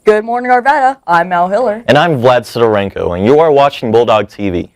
Good morning, Arvada. I'm Mel Hiller. And I'm Vlad Sidorenko, and you are watching Bulldog TV.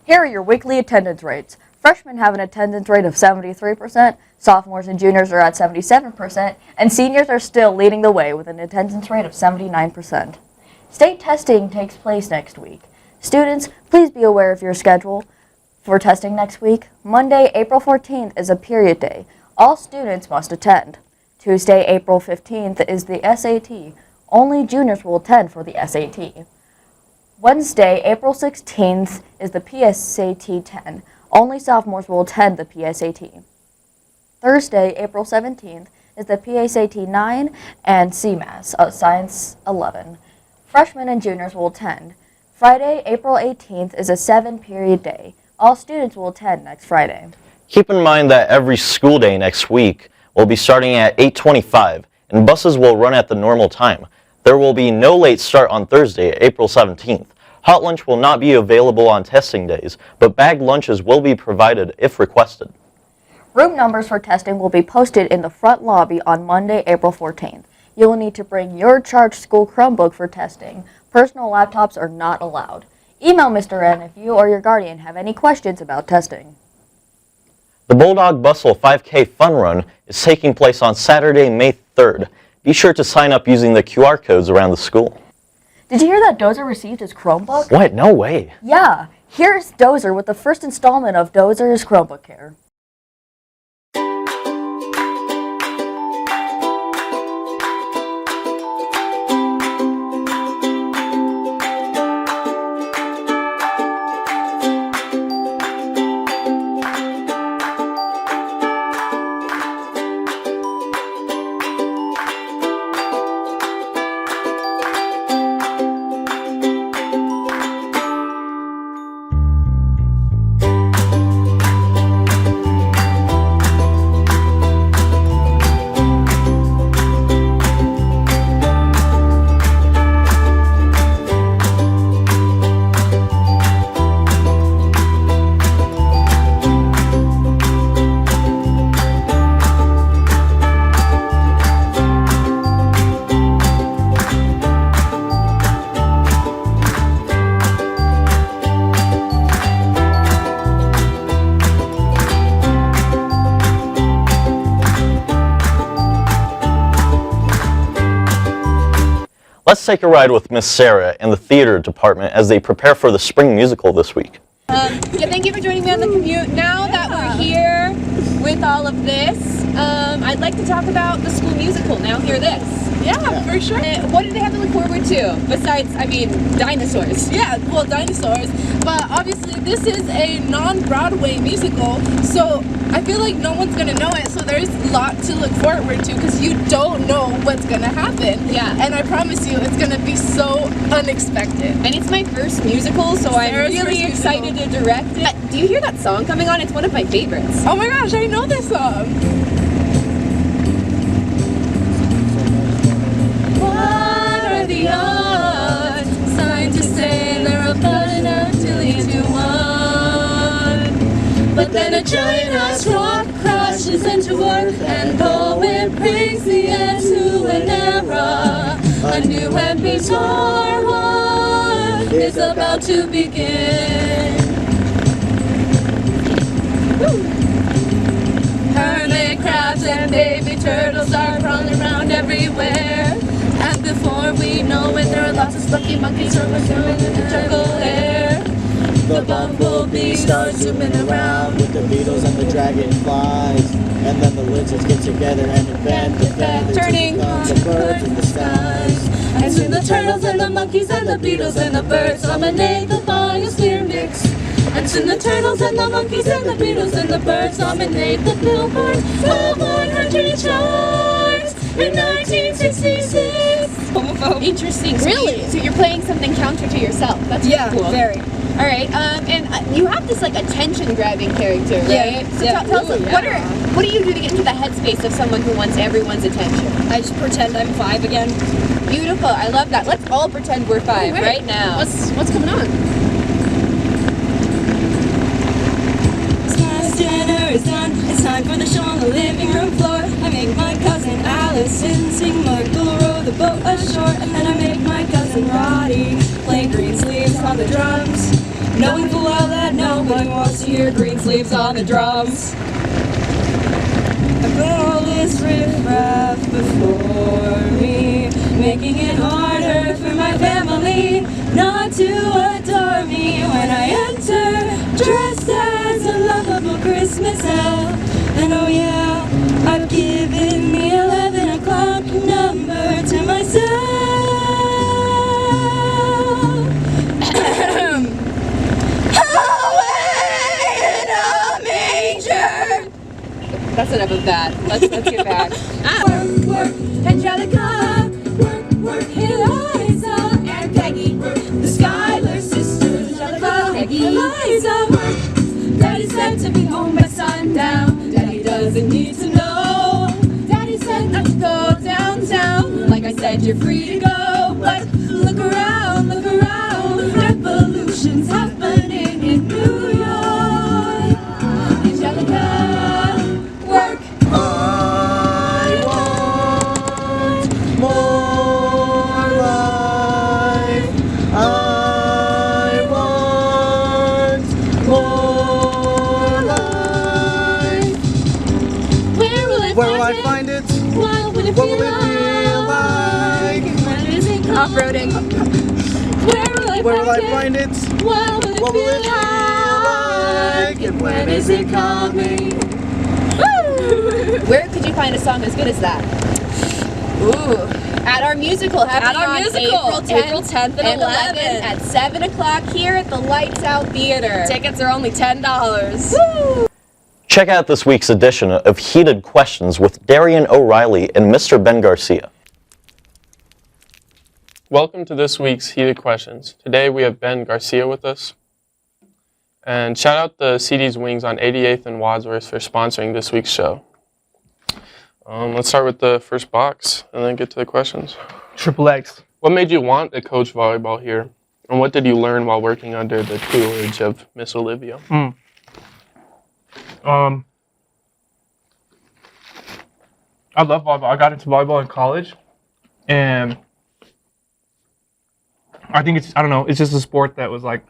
Here are your weekly attendance rates. Freshmen have an attendance rate of 73%, sophomores and juniors are at 77%, and seniors are still leading the way with an attendance rate of 79%. State testing takes place next week. Students, please be aware of your schedule for testing next week. Monday, April 14th is a period day. All students must attend. Tuesday, April 15th is the SAT. Only juniors will attend for the SAT. Wednesday, April 16th is the PSAT 10. Only sophomores will attend the PSAT. Thursday, April 17th is the PSAT 9 and CMAS, Science 11. Freshmen and juniors will attend. Friday, April 18th is a 7-period day. All students will attend next Friday. Keep in mind that every school day next week will be starting at 8:25, and buses will run at the normal time. There will be no late start on Thursday, April 17th. Hot lunch will not be available on testing days, but bagged lunches will be provided if requested. Room numbers for testing will be posted in the front lobby on Monday, April 14th. You will need to bring your charged school Chromebook for testing. Personal laptops are not allowed. Email Mr. N if you or your guardian have any questions about testing. The Bulldog Bustle 5K Fun Run is taking place on Saturday, May 3rd. Be sure to sign up using the QR codes around the school. Did you hear that Dozer received his Chromebook? What? No way. Yeah. Here's Dozer with the first installment of Dozer's Chromebook Care. Let's take a ride with Miss Sarah and the theater department as they prepare for the spring musical this week. Thank you for joining me on the commute. Now that we're here with all of this, I'd like to talk about the school musical. Now hear this. Yeah, for sure. What do they have to look forward to besides, I mean, dinosaurs? Yeah, well, dinosaurs. But obviously this is a non-Broadway musical, so I feel like no one's going to know it, so there's a lot to look forward to because you don't know what's going to happen. Yeah. And I promise you, it's going to be so unexpected. And it's my first musical, so I'm really excited to direct it. Do you hear that song coming on? It's one of my favorites. Oh my gosh, I know this song. What are the odds? Scientists say they're about enough to lead to one. But then a giant ass rock crashes into Earth, and though it brings the end to an era, a new and bizarre one is about to begin. Hermit crabs and baby turtles are crawling around everywhere, and before we know it, there are lots of spunky monkeys circling in the jungle air. The bumblebee starts zooming around with the beetles and the dragonflies, and then the lizards get together and invent the feathers, turning the birds in the skies. And soon the turtles and the monkeys and the beetles and the birds dominate the biosphere mix. And soon the turtles and the monkeys and the beetles and the birds dominate the billboard. Top 100 chart. in 1966. Homophobe. Interesting. So Really? So you're playing something counter to yourself. That's Yeah, cool. very. All right. And you have this like attention-grabbing character, right? Yeah, So yeah. tell us, Ooh, what do you do to get into the headspace of someone who wants everyone's attention? I just pretend I'm 5 again. Beautiful. I love that. Let's all pretend we're 5 Wait, right now. What's coming on? Christmas dinner is done. It's time for the show on the living room floor. I make my cousin Allison sing Michael row the boat ashore, and then I make my cousin Roddy play green sleeves on the drums, knowing full well that nobody wants to hear green sleeves on the drums. I put all this riff-raff before me, making it harder for my family not to adore me when I enter, dressed as a lovable Christmas elf. And oh yeah, I've given the 11 o'clock number to myself. Away in a manger. That's enough of that. Let's get back. Work, work, Angelica. Work, work, Eliza and Peggy. The Schuyler sisters, Angelica, Peggy, Eliza. Work. Daddy said to be home by sundown. Daddy doesn't need to know. Daddy said not to go downtown. Like I said, you're free to go. But look around, revolution's happening in New York. Angelica, work. I want more life. I want more life. Where will Where will I find it? What will it What feel will it feel like? When is it Off-roading. Where will I find it? What will it What will it feel feel like? And when is it coming? Where could you find a song as good as that? Ooh. At our musical happening on April 10th and 11th at 7 o'clock here at the Lights Out Theater. Tickets are only $10. Woo! Check out this week's edition of Heated Questions with Darian O'Reilly and Mr. Ben Garcia. Welcome to this week's Heated Questions. Today we have Ben Garcia with us. And shout out the CD's Wings on 88th and Wadsworth for sponsoring this week's show. Let's start with the first box and then get to the questions. Triple X. What made you want to coach volleyball here? And what did you learn while working under the tutelage of Miss Olivia? I love volleyball. I got into volleyball in college, and I think it's, I don't know, it's just a sport that was like,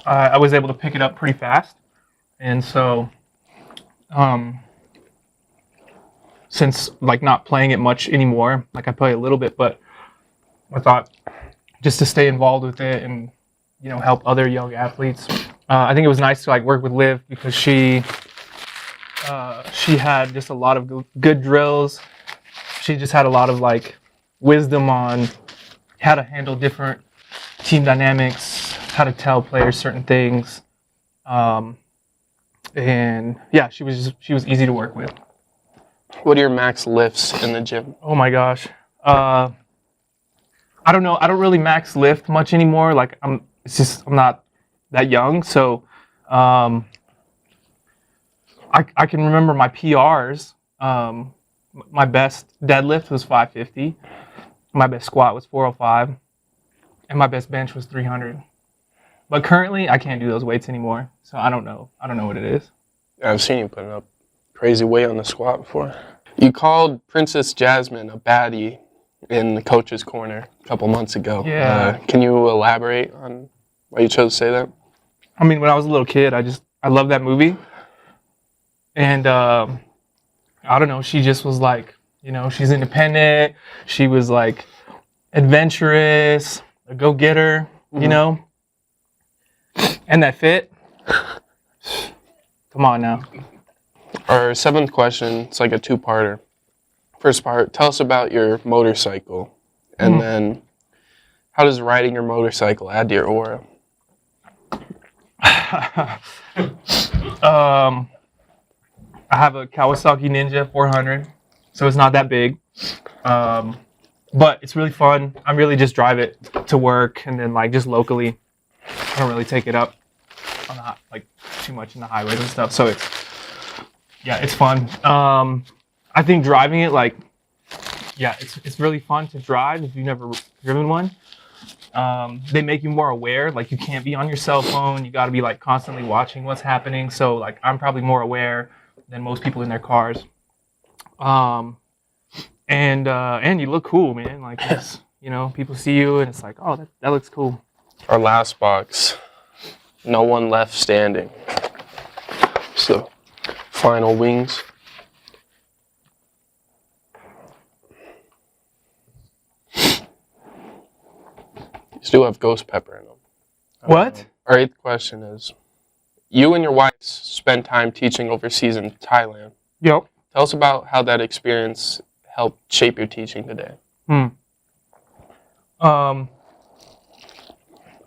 I was able to pick it up pretty fast. And so, since like not playing it much anymore, like I play a little bit, but I thought just to stay involved with it and, you know, help other young athletes. I think it was nice to like work with Liv because she had just a lot of good drills. She just had a lot of like wisdom on how to handle different team dynamics, how to tell players certain things. And yeah, she was easy to work with. What are your max lifts in the gym? Oh my gosh. I don't know. I don't really max lift much anymore. Like I'm not that young. So, I can remember my PRs. My best deadlift was 550. My best squat was 405. And my best bench was 300. But currently I can't do those weights anymore. So I don't know. I don't know what it is. I've seen you putting up crazy weight on the squat before. You called Princess Jasmine a baddie in the coach's corner a couple months ago. Yeah. Can you elaborate on why you chose to say that? I mean, when I was a little kid, I loved that movie. And I don't know, she just was like, you know, she's independent. She was like adventurous, a go-getter, you know? And that fit. Come on now. Our seventh question, it's like a two-parter. First part, tell us about your motorcycle. And then, how does riding your motorcycle add to your aura? I have a Kawasaki Ninja 400. so it's not that big. But it's really fun. I really just drive it to work and then like just locally. I don't really take it up on the, like too much in the highways and stuff. So it's fun. I think driving it it's really fun to drive if you've never driven one. They make you more aware. Like you can't be on your cell phone. You got to be like constantly watching what's happening. So like I'm probably more aware than most people in their cars. And you look cool, man. Like it's, people see you and it's like, oh, that looks cool. Our last box, no one left standing. So, final wings. These do have ghost pepper in them. What? Our 8th question is, you and your wife spent time teaching overseas in Thailand. Yep. Tell us about how that experience helped shape your teaching today.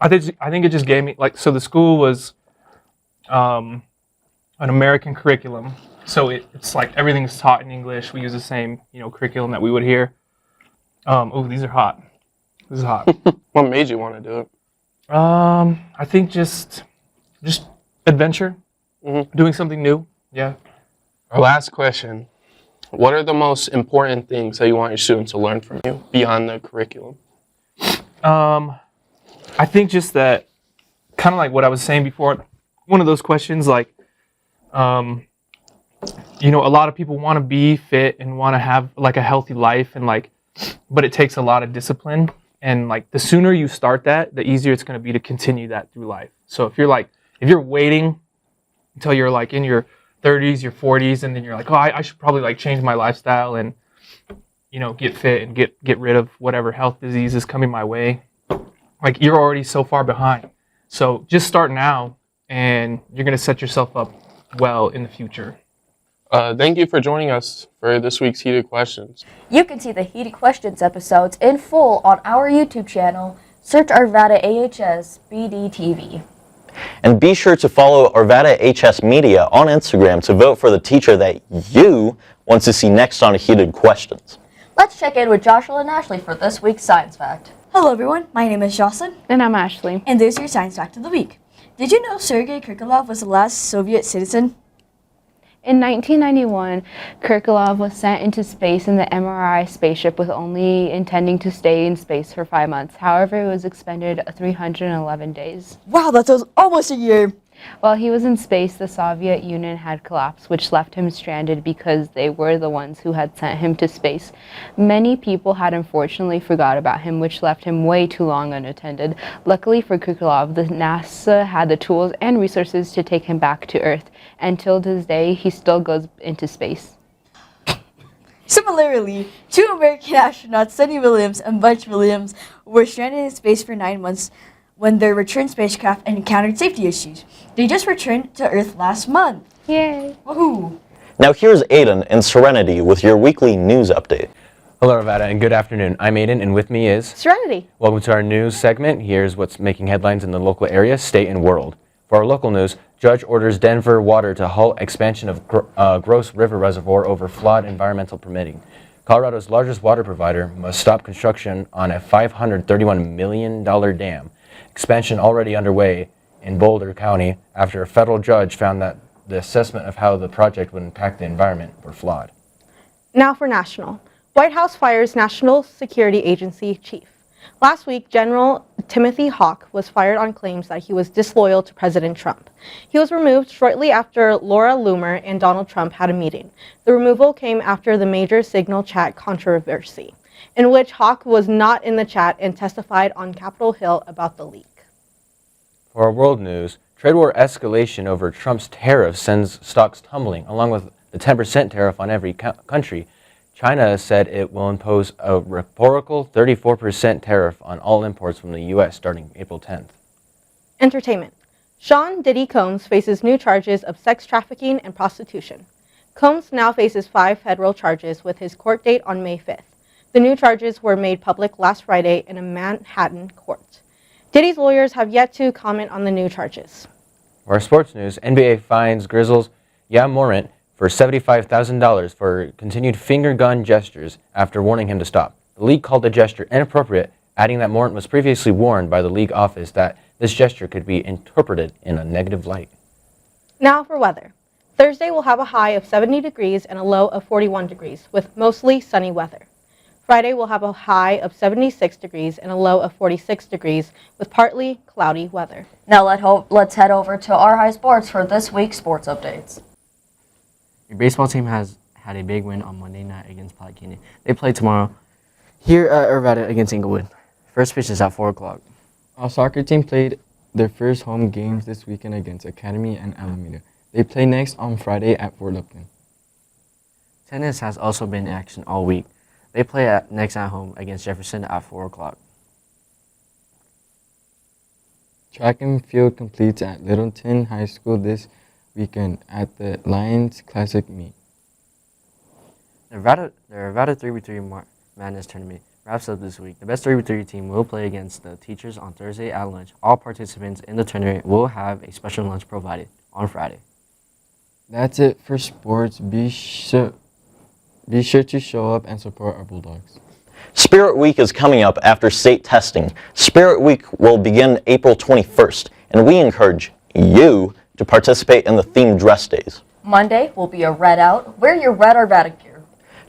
I think it just gave me so the school was an American curriculum, so it's like everything's taught in English. We use the same curriculum that we would hear. Oh, these are hot. This is hot. What made you want to do it? I think just adventure, doing something new. Yeah. Our last question. What are the most important things that you want your students to learn from you beyond the curriculum? I think just that, kind of like what I was saying before, one of those questions like, a lot of people want to be fit and want to have like a healthy life but it takes a lot of discipline. And like the sooner you start that, the easier it's going to be to continue that through life. So if you're waiting until you're like in your 30s, your 40s, and then you're like, oh, I should probably like change my lifestyle and, get fit and get rid of whatever health disease is coming my way. Like you're already so far behind. So just start now and you're going to set yourself up well in the future. Thank you for joining us for this week's Heated Questions. You can see the Heated Questions episodes in full on our YouTube channel. Search Arvada AHS BDTV. And be sure to follow Arvada HS Media on Instagram to vote for the teacher that you want to see next on Heated Questions. Let's check in with Joshua and Ashley for this week's Science Fact. Hello everyone, my name is Jocelyn. And I'm Ashley. And there's your Science Fact of the Week. Did you know Sergei Krikalev was the last Soviet citizen? In 1991, Krikalev was sent into space in the MRI spaceship with only intending to stay in space for 5 months. However, it was expended 311 days. Wow, that was almost a year. While he was in space, the Soviet Union had collapsed, which left him stranded because they were the ones who had sent him to space. Many people had unfortunately forgot about him, which left him way too long unattended. Luckily for Krikalev, the NASA had the tools and resources to take him back to Earth. Until this day, he still goes into space. Similarly, 2 American astronauts, Sunny Williams and Butch Williams, were stranded in space for 9 months when their return spacecraft encountered safety issues. They just returned to Earth last month. Yay! Woohoo! Now here's Aiden in Serenity with your weekly news update. Hello, Arvada, and good afternoon. I'm Aiden, and with me is Serenity. Welcome to our news segment. Here's what's making headlines in the local area, state, and world. For our local news, judge orders Denver Water to halt expansion of Gross River Reservoir over flawed environmental permitting. Colorado's largest water provider must stop construction on a $531 million dam. Expansion already underway in Boulder County after a federal judge found that the assessment of how the project would impact the environment were flawed. Now for national. White House fires National Security Agency chief. Last week, General Timothy Hawk was fired on claims that he was disloyal to President Trump. He was removed shortly after Laura Loomer and Donald Trump had a meeting. The removal came after the major Signal chat controversy, in which Hawk was not in the chat and testified on Capitol Hill about the leak. For our world news, trade war escalation over Trump's tariff sends stocks tumbling, along with the 10% tariff on every country. China said it will impose a rhetorical 34% tariff on all imports from the U.S. starting April 10th. Entertainment. Sean Diddy Combs faces new charges of sex trafficking and prostitution. Combs now faces 5 federal charges with his court date on May 5th. The new charges were made public last Friday in a Manhattan court. Diddy's lawyers have yet to comment on the new charges. For our sports news, NBA finds Grizzlies' Morant for $75,000 for continued finger gun gestures after warning him to stop. The league called the gesture inappropriate, adding that Morton was previously warned by the league office that this gesture could be interpreted in a negative light. Now for weather. Thursday will have a high of 70 degrees and a low of 41 degrees, with mostly sunny weather. Friday will have a high of 76 degrees and a low of 46 degrees, with partly cloudy weather. Now let's head over to our high sports for this week's sports updates. Your baseball team has had a big win on Monday night against Platte County. They play tomorrow here at Arvada against Inglewood. First pitch is at 4 o'clock. Our soccer team played their first home games this weekend against Academy and Alameda. They play next on Friday at Fort Lupton. Tennis has also been in action all week. They play next at home against Jefferson at 4 o'clock. Track and field completes at Littleton High School this weekend at the Lions Classic meet. The Arvada 3x3 Madness Tournament wraps up this week. The best 3x3 team will play against the teachers on Thursday at lunch. All participants in the tournament will have a special lunch provided on Friday. That's it for sports. Be sure to show up and support our Bulldogs. Spirit Week is coming up after state testing. Spirit Week will begin April 21st, and we encourage you to participate in the themed dress days. Monday will be a red out. Wear your red Arvada gear.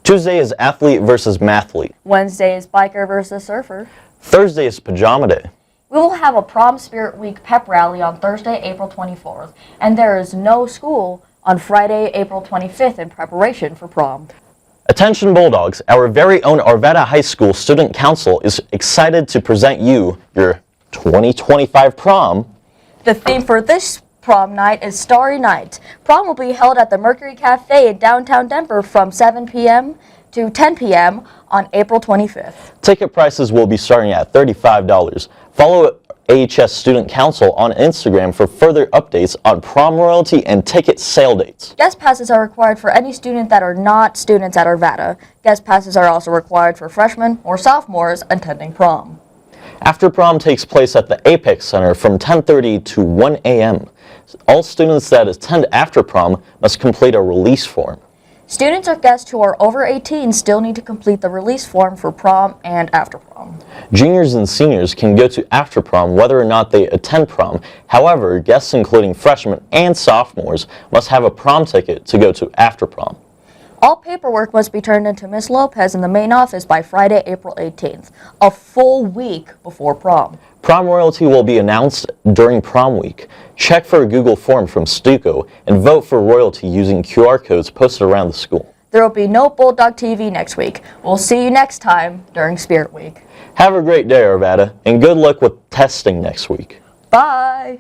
Tuesday is athlete versus mathlete. Wednesday is biker versus surfer. Thursday is pajama day. We will have a Prom Spirit Week pep rally on Thursday, April 24th, and there is no school on Friday, April 25th in preparation for prom. Attention Bulldogs, our very own Arvada High School Student Council is excited to present you your 2025 prom. The theme for this prom night is Starry Night. Prom will be held at the Mercury Cafe in downtown Denver from 7 p.m. to 10 p.m. on April 25th. Ticket prices will be starting at $35. Follow AHS Student Council on Instagram for further updates on prom royalty and ticket sale dates. Guest passes are required for any student that are not students at Arvada. Guest passes are also required for freshmen or sophomores attending prom. After prom takes place at the Apex Center from 10:30 to 1 a.m. All students that attend after prom must complete a release form. Students or guests who are over 18 still need to complete the release form for prom and after prom. Juniors and seniors can go to after prom whether or not they attend prom. However, guests including freshmen and sophomores must have a prom ticket to go to after prom. All paperwork must be turned into Ms. Lopez in the main office by Friday, April 18th, a full week before prom. Prom royalty will be announced during prom week. Check for a Google form from Stuco and vote for royalty using QR codes posted around the school. There will be no Bulldog TV next week. We'll see you next time during Spirit Week. Have a great day, Arvada, and good luck with testing next week. Bye!